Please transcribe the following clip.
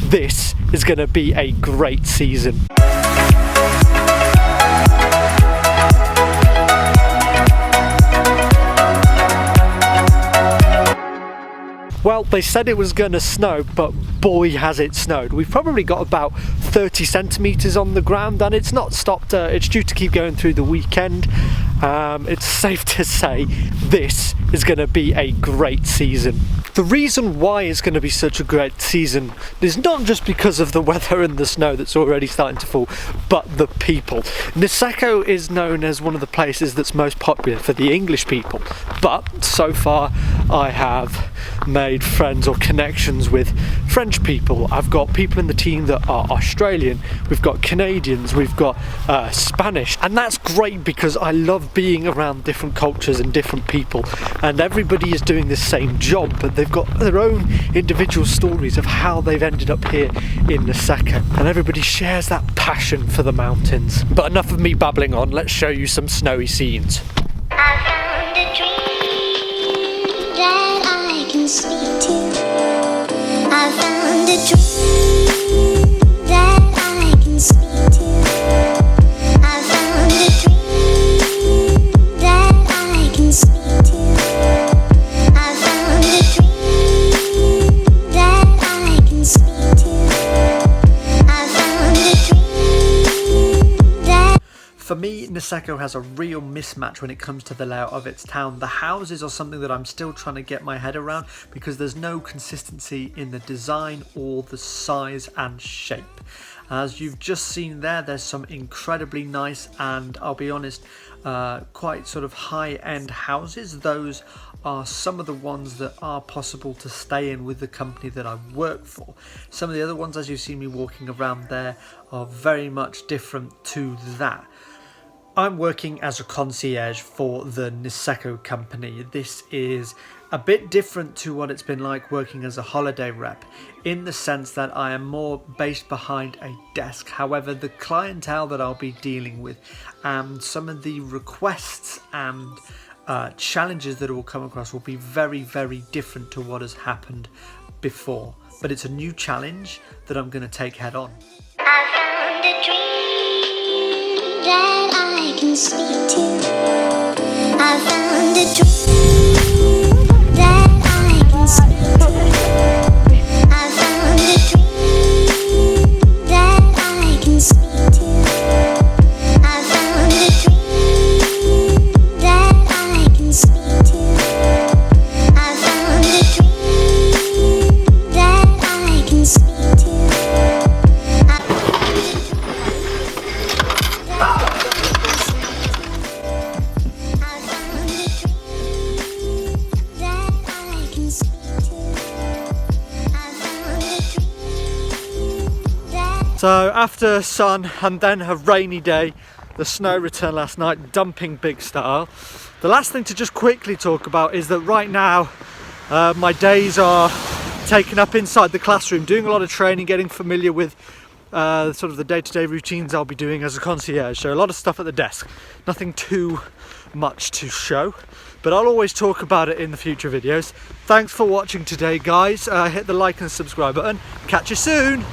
this is going to be a great season. Well, they said it was going to snow, but boy has it snowed. We've probably got about 30 centimetres on the ground, and it's not stopped. It's due to keep going through the weekend. It's safe to say this is going to be a great season. The reason why it's going to be such a great season is not just because of the weather and the snow that's already starting to fall, but the people. Niseko is known as one of the places that's most popular for the English people, but so far I have made friends or connections with French people. I've got people in the team that are Australian, we've got Canadians, we've got Spanish, and that's great because I love being around different cultures and different people, and everybody is doing the same job, but they've got their own individual stories of how they've ended up here in Niseko, and everybody shares that passion for the mountains. But enough of me babbling on, let's show you some snowy scenes. I found a dream that I can speak to. I found a dream that I can speak to. I found a dream that I can speak to. I found a dream that I can speak to. I found a dream that... For me, Niseko has a real mismatch when it comes to the layout of its town. The houses are something that I'm still trying to get my head around because there's no consistency in the design or the size and shape. As you've just seen there, there's some incredibly nice and, I'll be honest, quite sort of high-end houses. Those are some of the ones that are possible to stay in with the company that I work for. Some of the other ones, as you see me walking around there, are very much different to that. I'm working as a concierge for the Niseko company. This is a bit different to what it's been like working as a holiday rep, in the sense that I am more based behind a desk. However, the clientele that I'll be dealing with and some of the requests and challenges that will come across will be very, very different to what has happened before. But it's a new challenge that I'm going to take head on. I found a dream that I can speak to. I found a dream that I can speak to. I found a dream that I can speak to. I found a dream that I can speak to. I found a dream that I can speak to. So after sun and then a rainy day, the snow returned last night, dumping big style. The last thing to just quickly talk about is that right now my days are taken up inside the classroom, doing a lot of training, getting familiar with sort of the day-to-day routines I'll be doing as a concierge. So a lot of stuff at the desk, nothing too much to show, but I'll always talk about it in the future videos. Thanks for watching today, guys. Hit the like and subscribe button. Catch you soon.